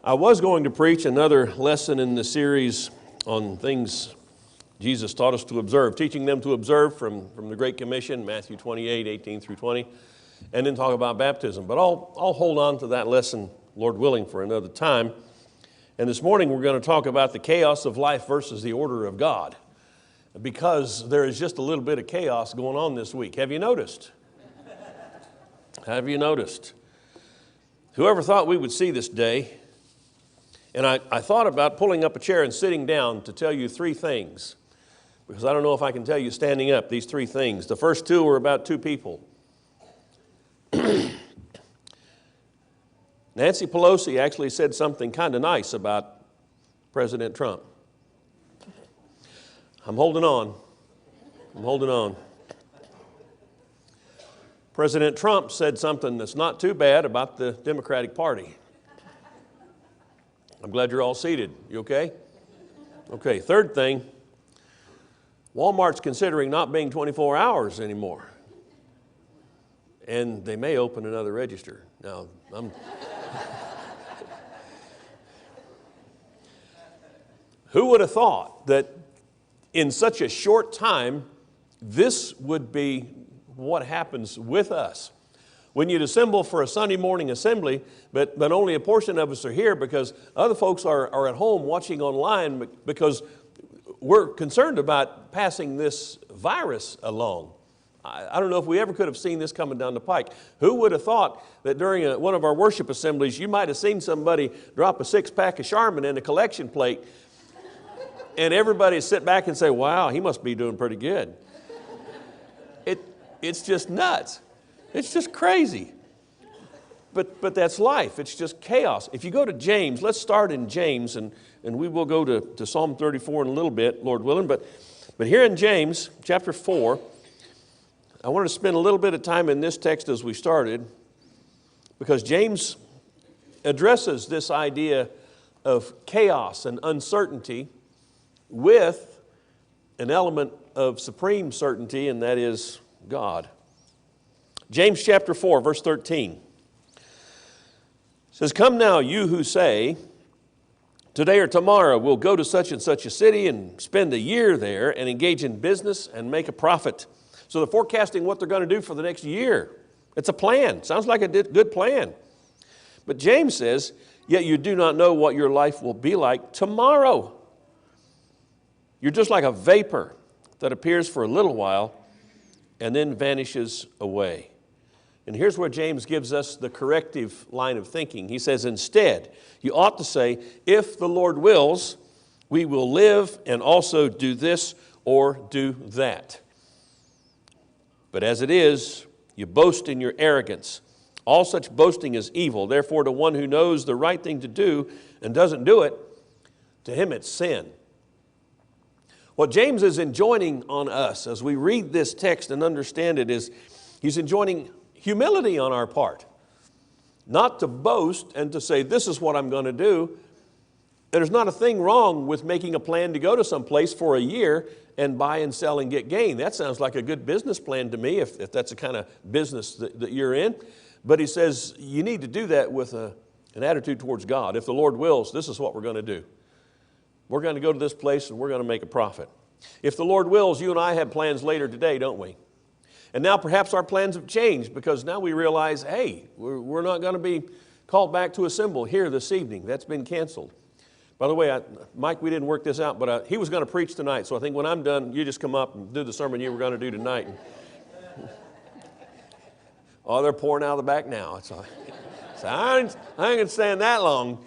I was going to preach another lesson in the series on things Jesus taught us to observe, teaching them to observe from the Great Commission, Matthew 28, 18 through 20, and then talk about baptism. But I'll hold on to that lesson, Lord willing, for another time. And this morning we're going to talk about the chaos of life versus the order of God, because there is just a little bit of chaos going on this week. Have you noticed? Have you noticed? Whoever thought we would see this day? And I thought about pulling up a chair and sitting down to tell you three things, because I don't know if I can tell you standing up these three things. The first two are about two people. Nancy Pelosi actually said something kind of nice about President Trump. I'm holding on. I'm holding on. President Trump said something that's not too bad about the Democratic Party. I'm glad you're all seated. You okay? Okay, third thing, Walmart's considering not being 24 hours anymore. And they may open another register. Now, who would have thought that in such a short time, this would be what happens with us? When you'd assemble for a Sunday morning assembly, but only a portion of us are here because other folks are at home watching online because we're concerned about passing this virus along. I don't know if we ever could have seen this coming down the pike. Who would have thought that during one of our worship assemblies, you might have seen somebody drop a 6-pack of Charmin in a collection plate and everybody sit back and say, wow, he must be doing pretty good. It's just nuts. It's just crazy. But that's life. It's just chaos. If you go to James, let's start in James, and we will go to Psalm 34 in a little bit, Lord willing. But here in James, chapter 4, I wanted to spend a little bit of time in this text as we started, because James addresses this idea of chaos and uncertainty with an element of supreme certainty, and that is God. James chapter 4, verse 13 says, "Come now, you who say, today or tomorrow we'll go to such and such a city and spend a year there and engage in business and make a profit." So they're forecasting what they're going to do for the next year. It's a plan. Sounds like a good plan. But James says, "Yet you do not know what your life will be like tomorrow. You're just like a vapor that appears for a little while and then vanishes away." And here's where James gives us the corrective line of thinking. He says, instead, you ought to say, if the Lord wills, we will live and also do this or do that. But as it is, you boast in your arrogance. All such boasting is evil. Therefore, to one who knows the right thing to do and doesn't do it, to him it's sin. What James is enjoining on us as we read this text and understand it is he's enjoining humility on our part. Not to boast and to say, this is what I'm going to do. There's not a thing wrong with making a plan to go to some place for a year and buy and sell and get gain. That sounds like a good business plan to me if that's the kind of business that you're in. But he says you need to do that with an attitude towards God. If the Lord wills, this is what we're going to do. We're going to go to this place and we're going to make a profit. If the Lord wills, you and I have plans later today, don't we? And now perhaps our plans have changed because now we realize, hey, we're not going to be called back to assemble here this evening. That's been canceled. By the way, Mike, we didn't work this out, but he was going to preach tonight. So I think when I'm done, you just come up and do the sermon you were going to do tonight. Oh, they're pouring out of the back now. So I ain't going to stand that long.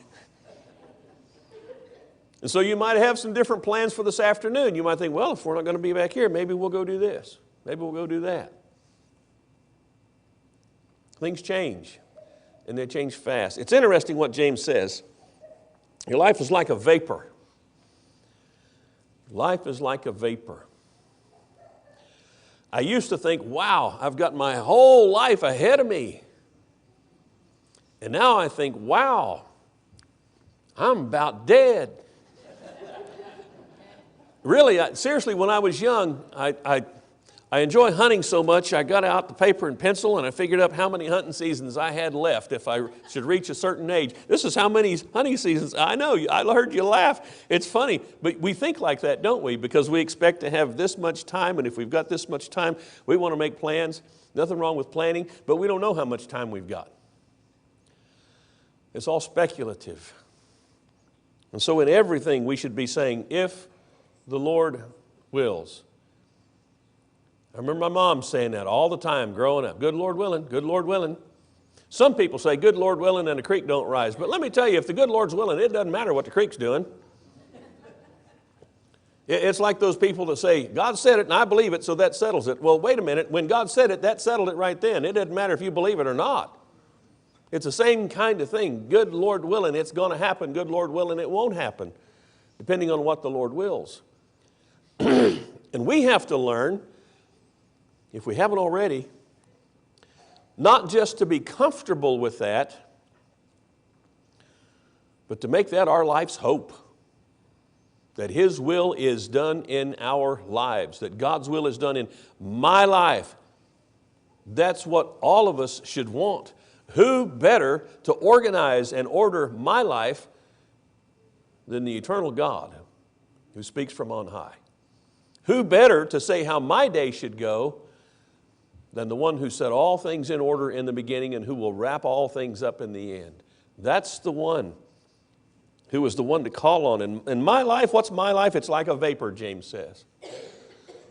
And so you might have some different plans for this afternoon. You might think, well, if we're not going to be back here, maybe we'll go do this. Maybe we'll go do that. Things change, and they change fast. It's interesting what James says. Your life is like a vapor. Life is like a vapor. I used to think, wow, I've got my whole life ahead of me. And now I think, wow, I'm about dead. Really, seriously, when I was young, I I enjoy hunting so much, I got out the paper and pencil and I figured up how many hunting seasons I had left if I should reach a certain age. This is how many hunting seasons. I know, I heard you laugh. It's funny, but we think like that, don't we? Because we expect to have this much time, and if we've got this much time, we want to make plans. Nothing wrong with planning, but we don't know how much time we've got. It's all speculative. And so in everything we should be saying, if the Lord wills. I remember my mom saying that all the time growing up. Good Lord willing, good Lord willing. Some people say, good Lord willing, and the creek don't rise. But let me tell you, if the good Lord's willing, it doesn't matter what the creek's doing. It's like those people that say, God said it and I believe it, so that settles it. Well, wait a minute. When God said it, that settled it right then. It doesn't matter if you believe it or not. It's the same kind of thing. Good Lord willing, it's going to happen. Good Lord willing, it won't happen, depending on what the Lord wills. And we have to learn, if we haven't already, not just to be comfortable with that, but to make that our life's hope. That His will is done in our lives, that God's will is done in my life. That's what all of us should want. Who better to organize and order my life than the eternal God who speaks from on high? Who better to say how my day should go than the one who set all things in order in the beginning and who will wrap all things up in the end? That's the one who is the one to call on. And my life, what's my life? It's like a vapor, James says.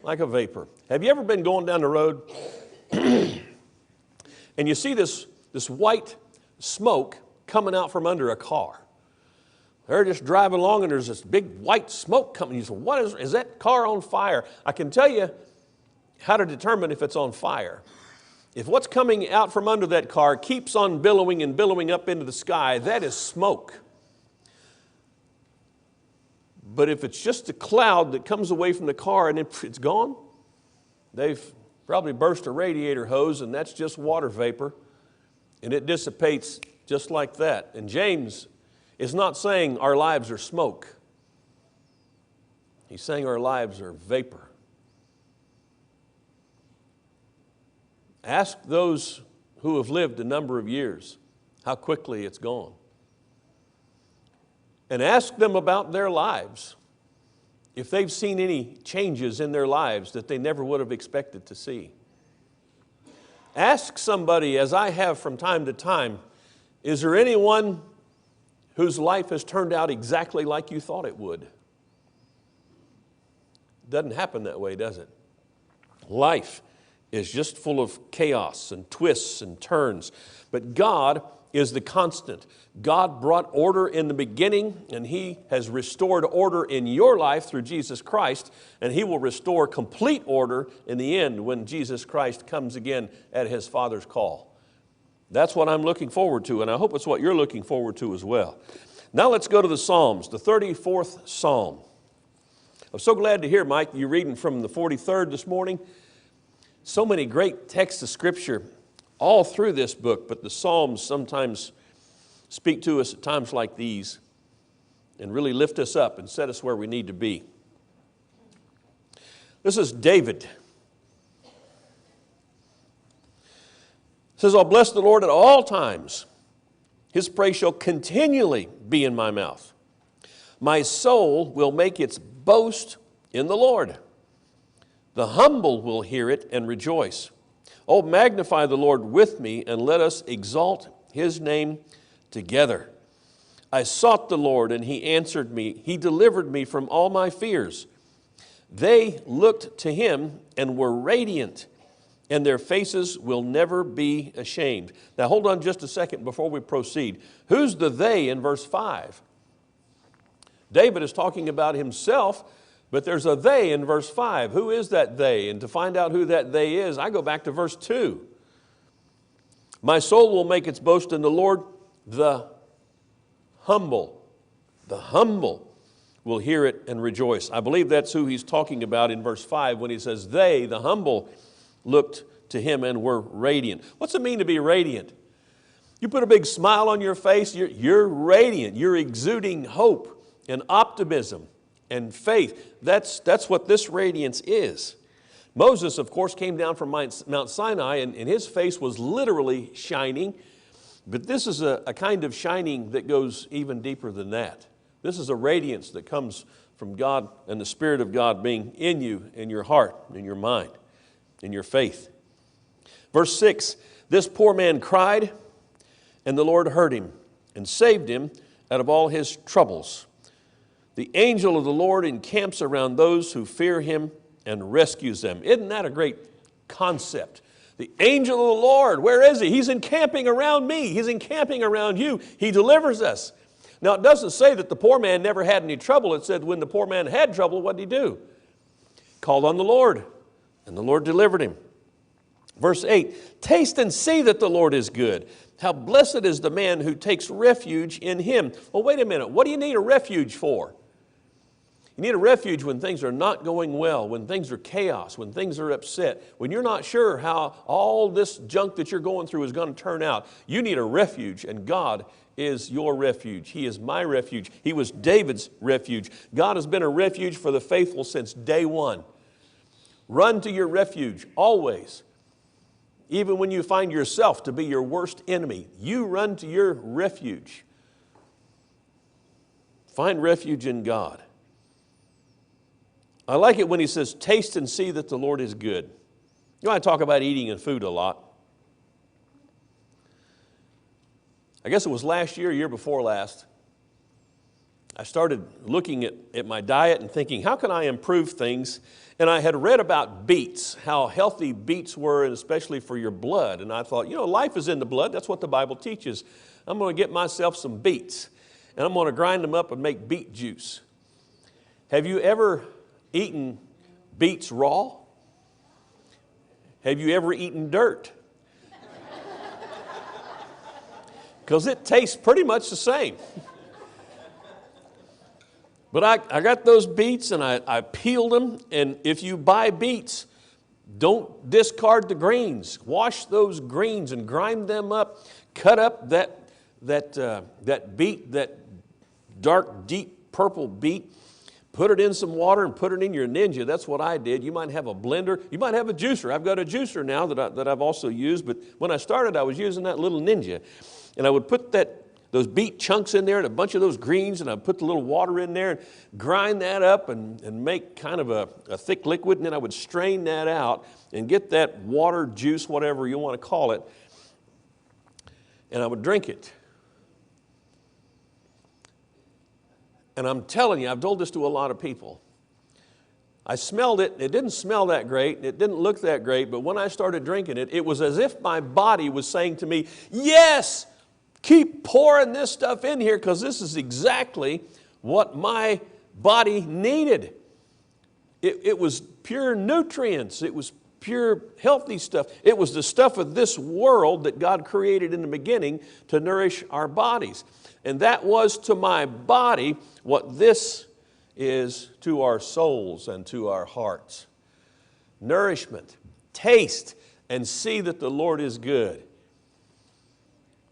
Like a vapor. Have you ever been going down the road and you see this white smoke coming out from under a car? They're just driving along and there's this big white smoke coming. You say, what is that car on fire? I can tell you how to determine if it's on fire. If what's coming out from under that car keeps on billowing and billowing up into the sky, that is smoke. But if it's just a cloud that comes away from the car and it's gone, they've probably burst a radiator hose and that's just water vapor. And it dissipates just like that. And James is not saying our lives are smoke. He's saying our lives are vapor. Ask those who have lived a number of years how quickly it's gone. And ask them about their lives, if they've seen any changes in their lives that they never would have expected to see. Ask somebody, as I have from time to time, is there anyone whose life has turned out exactly like you thought it would? It doesn't happen that way, does it? Life is just full of chaos and twists and turns. But God is the constant. God brought order in the beginning, and He has restored order in your life through Jesus Christ, and He will restore complete order in the end when Jesus Christ comes again at His Father's call. That's what I'm looking forward to, and I hope it's what you're looking forward to as well. Now let's go to the Psalms, the 34th Psalm. I'm so glad to hear, Mike, you're reading from the 43rd this morning. So many great texts of Scripture all through this book, but the Psalms sometimes speak to us at times like these and really lift us up and set us where we need to be. This is David. It says, I'll bless the Lord at all times. His praise shall continually be in my mouth. My soul will make its boast in the Lord. The humble will hear it and rejoice. Oh, magnify the Lord with me, and let us exalt His name together. I sought the Lord, and He answered me. He delivered me from all my fears. They looked to Him and were radiant, and their faces will never be ashamed. Now, hold on just a second before we proceed. Who's the they in verse 5? David is talking about himself, but there's a they in verse 5. Who is that they? And to find out who that they is, I go back to verse 2. My soul will make its boast in the Lord. The humble will hear it and rejoice. I believe that's who he's talking about in verse 5 when he says, they, the humble, looked to Him and were radiant. What's it mean to be radiant? You put a big smile on your face, you're radiant. You're exuding hope and optimism and faith. That's what this radiance is. Moses, of course, came down from Mount Sinai, and his face was literally shining. But this is a kind of shining that goes even deeper than that. This is a radiance that comes from God and the Spirit of God being in you, in your heart, in your mind, in your faith. Verse 6, this poor man cried, and the Lord heard him and saved him out of all his troubles. The angel of the Lord encamps around those who fear him and rescues them. Isn't that a great concept? The angel of the Lord, where is he? He's encamping around me. He's encamping around you. He delivers us. Now, it doesn't say that the poor man never had any trouble. It said when the poor man had trouble, what did he do? Called on the Lord, and the Lord delivered him. Verse 8, taste and see that the Lord is good. How blessed is the man who takes refuge in him. Well, wait a minute. What do you need a refuge for? You need a refuge when things are not going well, when things are chaos, when things are upset, when you're not sure how all this junk that you're going through is going to turn out. You need a refuge, and God is your refuge. He is my refuge. He was David's refuge. God has been a refuge for the faithful since day one. Run to your refuge always. Even when you find yourself to be your worst enemy, you run to your refuge. Find refuge in God. I like it when he says, taste and see that the Lord is good. You know, I talk about eating and food a lot. I guess it was last year, year before last, I started looking at my diet and thinking, how can I improve things? And I had read about beets, how healthy beets were, and especially for your blood. And I thought, you know, life is in the blood. That's what the Bible teaches. I'm going to get myself some beets, and I'm going to grind them up and make beet juice. Have you ever eaten beets raw? Have you ever eaten dirt? Because it tastes pretty much the same. But I got those beets and I peeled them, and if you buy beets, don't discard the greens. Wash those greens and grind them up. Cut up that beet, that dark, deep purple beet. Put it in some water and put it in your Ninja. That's what I did. You might have a blender. You might have a juicer. I've got a juicer now that I've also used, but when I started, I was using that little Ninja. And I would put those beet chunks in there and a bunch of those greens, and I'd put the little water in there and grind that up and make kind of a thick liquid, and then I would strain that out and get that water, juice, whatever you want to call it, and I would drink it. And I'm telling you, I've told this to a lot of people. I smelled it, it didn't smell that great, it didn't look that great, but when I started drinking it, it was as if my body was saying to me, yes, keep pouring this stuff in here because this is exactly what my body needed. It was pure nutrients. It was pure healthy stuff. It was the stuff of this world that God created in the beginning to nourish our bodies. And that was to my body what this is to our souls and to our hearts. Nourishment. Taste and see that the Lord is good.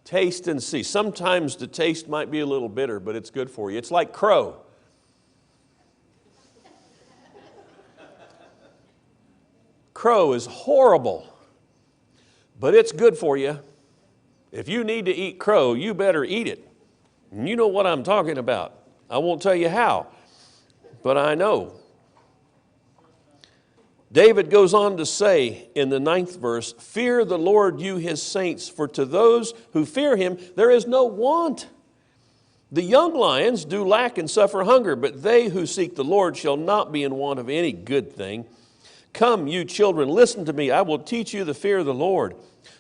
Taste and see. Sometimes the taste might be a little bitter, but it's good for you. It's like crow. Crow is horrible, but it's good for you. If you need to eat crow, you better eat it. And you know what I'm talking about. I won't tell you how, but I know. David goes on to say in the 9th verse, fear the Lord, you his saints, for to those who fear him there is no want. The young lions do lack and suffer hunger, but they who seek the Lord shall not be in want of any good thing. Come, you children, listen to me. I will teach you the fear of the Lord.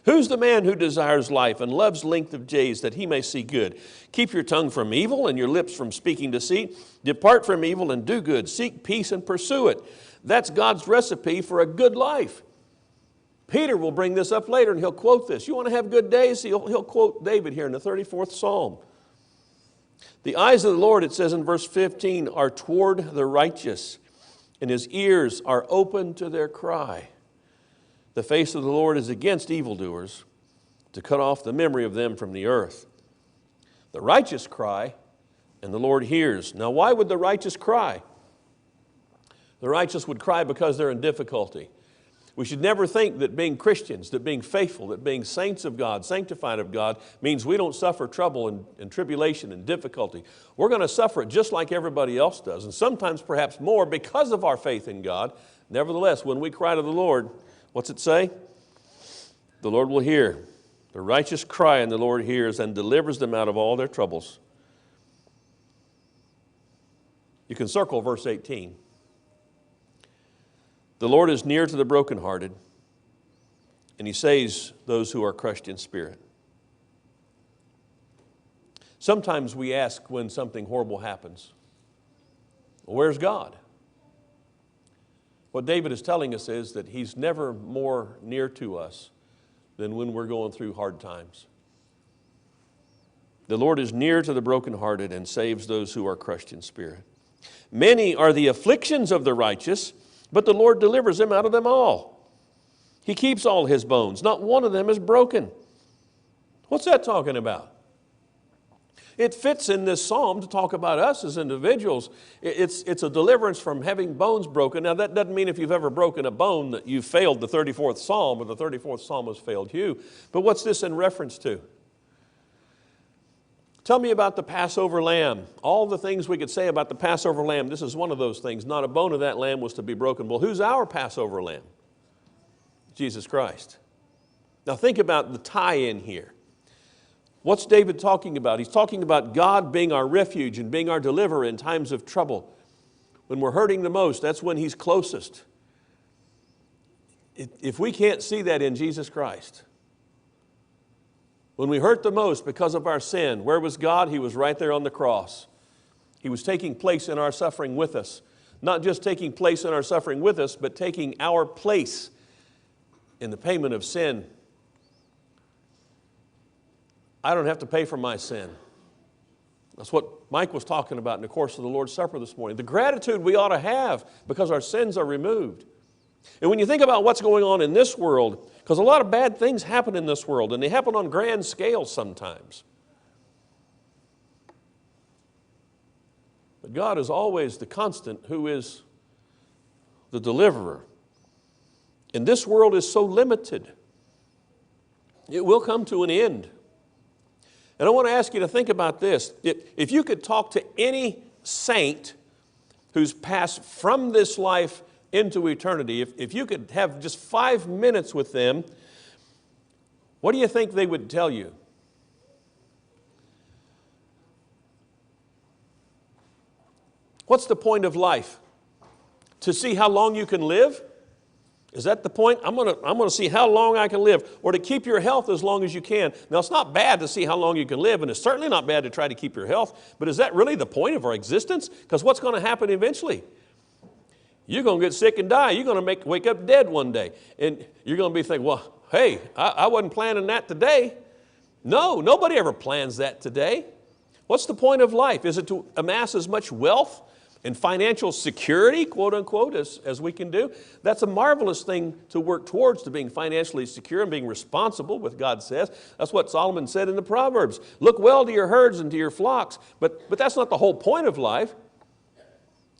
Who's the man who desires life and loves length of days that he may see good? Keep your tongue from evil and your lips from speaking deceit. Depart from evil and do good. Seek peace and pursue it. That's God's recipe for a good life. Peter will bring this up later and he'll quote this. You want to have good days? He'll quote David here in the 34th Psalm. The eyes of the Lord, it says in verse 15, are toward the righteous, and his ears are open to their cry. The face of the Lord is against evildoers, to cut off the memory of them from the earth. The righteous cry, and the Lord hears. Now, why would the righteous cry? The righteous would cry because they're in difficulty. We should never think that being Christians, that being faithful, that being saints of God, sanctified of God, means we don't suffer trouble and tribulation and difficulty. We're going to suffer it just like everybody else does, and sometimes perhaps more because of our faith in God. Nevertheless, when we cry to the Lord, what's it say? The Lord will hear. The righteous cry, and the Lord hears and delivers them out of all their troubles. You can circle verse 18. The Lord is near to the brokenhearted, and He saves those who are crushed in spirit. Sometimes we ask when something horrible happens, well, where's God? What David is telling us is that He's never more near to us than when we're going through hard times. The Lord is near to the brokenhearted and saves those who are crushed in spirit. Many are the afflictions of the righteous, but the Lord delivers them out of them all. He keeps all his bones. Not one of them is broken. What's that talking about? It fits in this psalm to talk about us as individuals. It's a deliverance from having bones broken. Now, that doesn't mean if you've ever broken a bone that you've failed the 34th psalm or the 34th psalm has failed you. But what's this in reference to? Tell me about the Passover lamb. All the things we could say about the Passover lamb, this is one of those things. Not a bone of that lamb was to be broken. Well, who's our Passover lamb? Jesus Christ. Now think about the tie-in here. What's David talking about? He's talking about God being our refuge and being our deliverer in times of trouble. When we're hurting the most, that's when He's closest. If we can't see that in Jesus Christ, when we hurt the most because of our sin, where was God? He was right there on the cross. He was taking place in our suffering with us. Not just taking place in our suffering with us, but taking our place in the payment of sin. I don't have to pay for my sin. That's what Mike was talking about in the course of the Lord's Supper this morning. The gratitude we ought to have because our sins are removed. And when you think about what's going on in this world, because a lot of bad things happen in this world, and they happen on grand scales sometimes. But God is always the constant who is the deliverer. And this world is so limited. It will come to an end. And I want to ask you to think about this. If you could talk to any saint who's passed from this life into eternity, if you could have just 5 minutes with them, what do you think they would tell you? What's the point of life? To see how long you can live? Is that the point? I'm going to see how long I can live, or to keep your health as long as you can. Now, it's not bad to see how long you can live, and it's certainly not bad to try to keep your health, but is that really the point of our existence? Because what's going to happen eventually? You're going to get sick and die. You're going to wake up dead one day, and you're going to be thinking, well, hey, I wasn't planning that today. No, nobody ever plans that today. What's the point of life? Is it to amass as much wealth and financial security, quote unquote, as we can do? That's a marvelous thing to work towards, to being financially secure and being responsible, what God says. That's what Solomon said in the Proverbs. Look well to your herds and to your flocks. But that's not the whole point of life.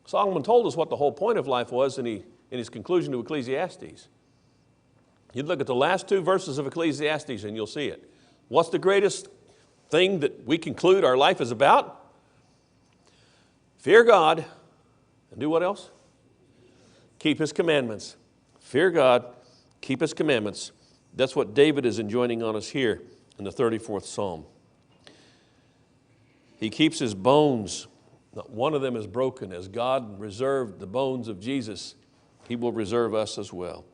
Solomon told us what the whole point of life was in his conclusion to Ecclesiastes. You look at the last 2 verses of Ecclesiastes and you'll see it. What's the greatest thing that we conclude our life is about? Fear God, and do what else? Keep His commandments. Fear God, keep His commandments. That's what David is enjoining on us here in the 34th Psalm. He keeps his bones. Not one of them is broken. As God reserved the bones of Jesus, He will reserve us as well.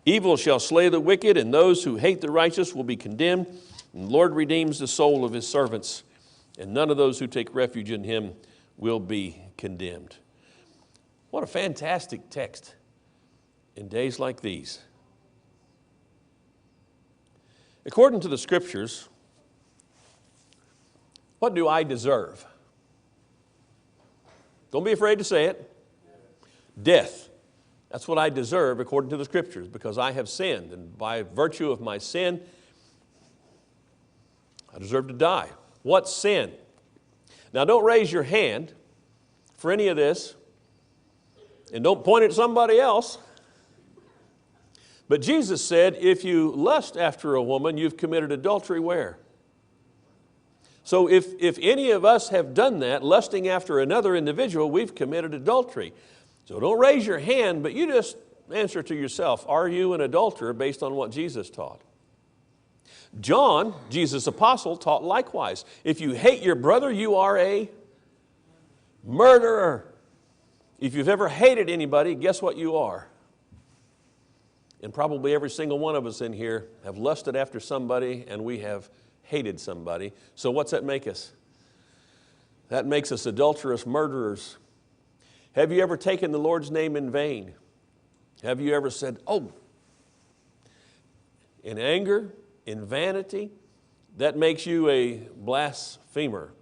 Evil shall slay the wicked, and those who hate the righteous will be condemned. And the Lord redeems the soul of His servants, and none of those who take refuge in Him will be condemned. What a fantastic text in days like these. According to the Scriptures, what do I deserve? Don't be afraid to say it. Death. That's what I deserve according to the Scriptures, because I have sinned, and by virtue of my sin, I deserve to die. What sin? Now, don't raise your hand for any of this, and don't point it at somebody else. But Jesus said, if you lust after a woman, you've committed adultery where? So if any of us have done that, lusting after another individual, we've committed adultery. So don't raise your hand, but you just answer to yourself, are you an adulterer based on what Jesus taught? John, Jesus' apostle, taught likewise. If you hate your brother, you are a murderer. If you've ever hated anybody, guess what you are? And probably every single one of us in here have lusted after somebody and we have hated somebody. So what's that make us? That makes us adulterous murderers. Have you ever taken the Lord's name in vain? Have you ever said, oh, in anger, in vanity? That makes you a blasphemer.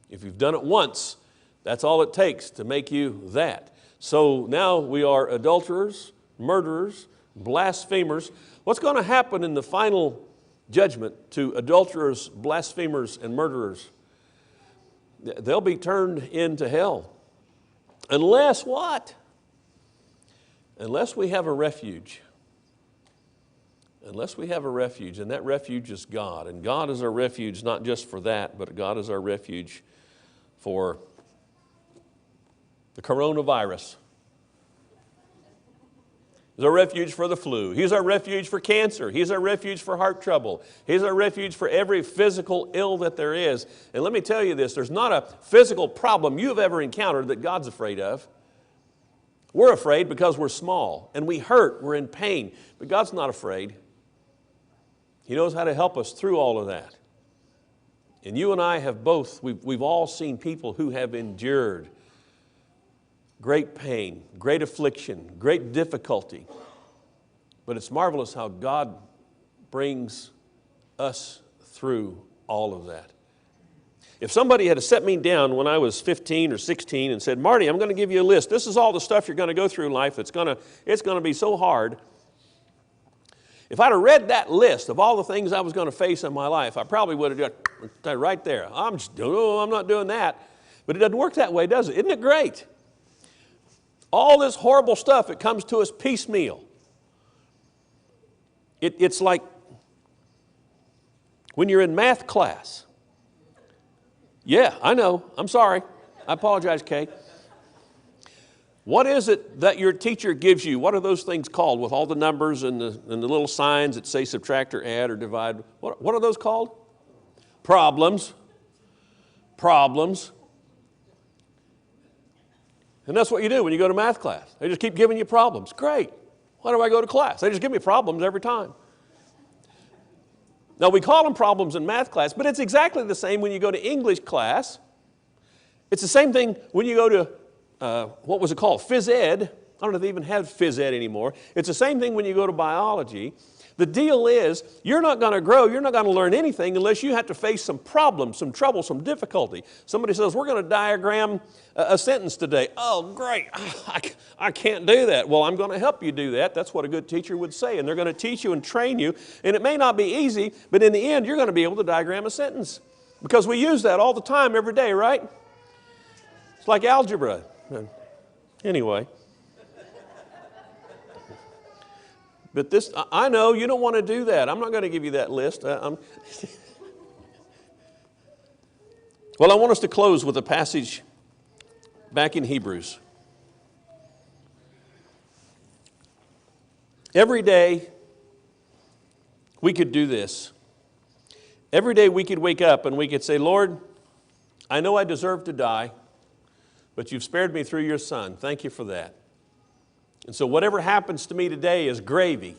If you've done it once, that's all it takes to make you that. So now we are adulterers, murderers, blasphemers. What's going to happen in the final judgment to adulterers, blasphemers, and murderers? They'll be turned into hell. Unless what? Unless we have a refuge. Unless we have a refuge, and that refuge is God. And God is our refuge not just for that, but God is our refuge for the coronavirus. He's our refuge for the flu. He's our refuge for cancer. He's our refuge for heart trouble. He's our refuge for every physical ill that there is. And let me tell you this, there's not a physical problem you've ever encountered that God's afraid of. We're afraid because we're small and we hurt, we're in pain. But God's not afraid. He knows how to help us through all of that. And you and I have both, we've all seen people who have endured great pain, great affliction, great difficulty. But it's marvelous how God brings us through all of that. If somebody had set me down when I was 15 or 16 and said, Marty, I'm going to give you a list. This is all the stuff you're going to go through in life. It's going to be so hard. If I'd have read that list of all the things I was going to face in my life, I probably would have done right there. I'm not doing that. But it doesn't work that way, does it? Isn't it great? All this horrible stuff, it comes to us piecemeal. It's like when you're in math class. Yeah, I know. I'm sorry. I apologize, Kay. What is it that your teacher gives you? What are those things called with all the numbers and the little signs that say subtract or add or divide? What are those called? Problems. Problems. And that's what you do when you go to math class. They just keep giving you problems. Great. Why do I go to class? They just give me problems every time. Now, we call them problems in math class, but it's exactly the same when you go to English class. It's the same thing when you go to, what was it called? Phys ed. I don't know if they even have phys ed anymore. It's the same thing when you go to biology. The deal is, you're not going to grow, you're not going to learn anything unless you have to face some problems, some trouble, some difficulty. Somebody says, we're going to diagram a sentence today. Oh, great. I can't do that. Well, I'm going to help you do that. That's what a good teacher would say. And they're going to teach you and train you. And it may not be easy, but in the end, you're going to be able to diagram a sentence. Because we use that all the time, every day, right? It's like algebra. Anyway. But this, I know you don't want to do that. I'm not going to give you that list. Well, I want us to close with a passage back in Hebrews. Every day we could do this. Every day we could wake up and we could say, Lord, I know I deserve to die, but you've spared me through your Son. Thank you for that. And so whatever happens to me today is gravy.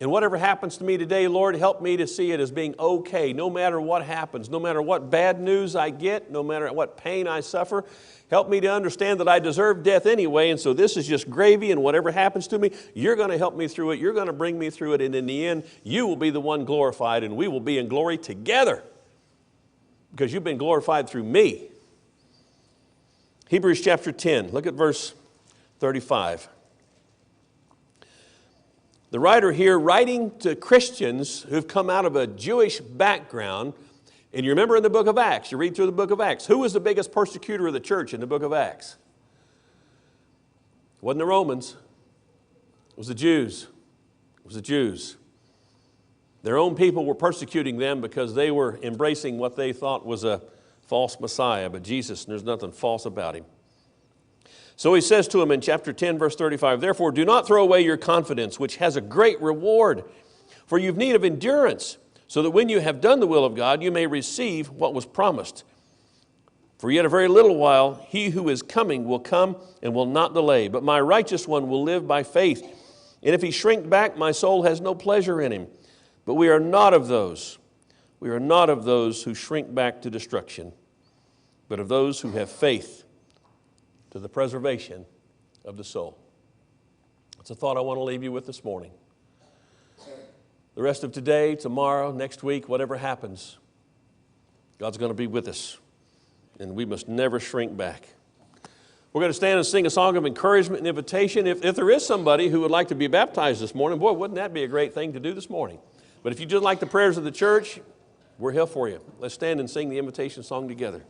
And whatever happens to me today, Lord, help me to see it as being okay, no matter what happens, no matter what bad news I get, no matter what pain I suffer. Help me to understand that I deserve death anyway, and so this is just gravy, and whatever happens to me, you're going to help me through it, you're going to bring me through it, and in the end, you will be the one glorified, and we will be in glory together because you've been glorified through me. Hebrews chapter 10, look at verse 35. The writer here, writing to Christians who've come out of a Jewish background, and you remember in the book of Acts, you read through the book of Acts, who was the biggest persecutor of the church in the book of Acts? It wasn't the Romans, it was the Jews. was the Jews. Their own people were persecuting them because they were embracing what they thought was a false Messiah. But Jesus, there's nothing false about him. So he says to them in chapter 10, verse 35, "Therefore do not throw away your confidence, which has a great reward. For you've need of endurance, so that when you have done the will of God, you may receive what was promised. For yet a very little while, he who is coming will come and will not delay. But my righteous one will live by faith. And if he shrink back, my soul has no pleasure in him. But we are not of those. We are not of those who shrink back to destruction, but of those who have faith to the preservation of the soul." That's a thought I want to leave you with this morning. The rest of today, tomorrow, next week, whatever happens, God's going to be with us, and we must never shrink back. We're going to stand and sing a song of encouragement and invitation. If there is somebody who would like to be baptized this morning, boy, wouldn't that be a great thing to do this morning? But if you just like the prayers of the church, we're here for you. Let's stand and sing the invitation song together.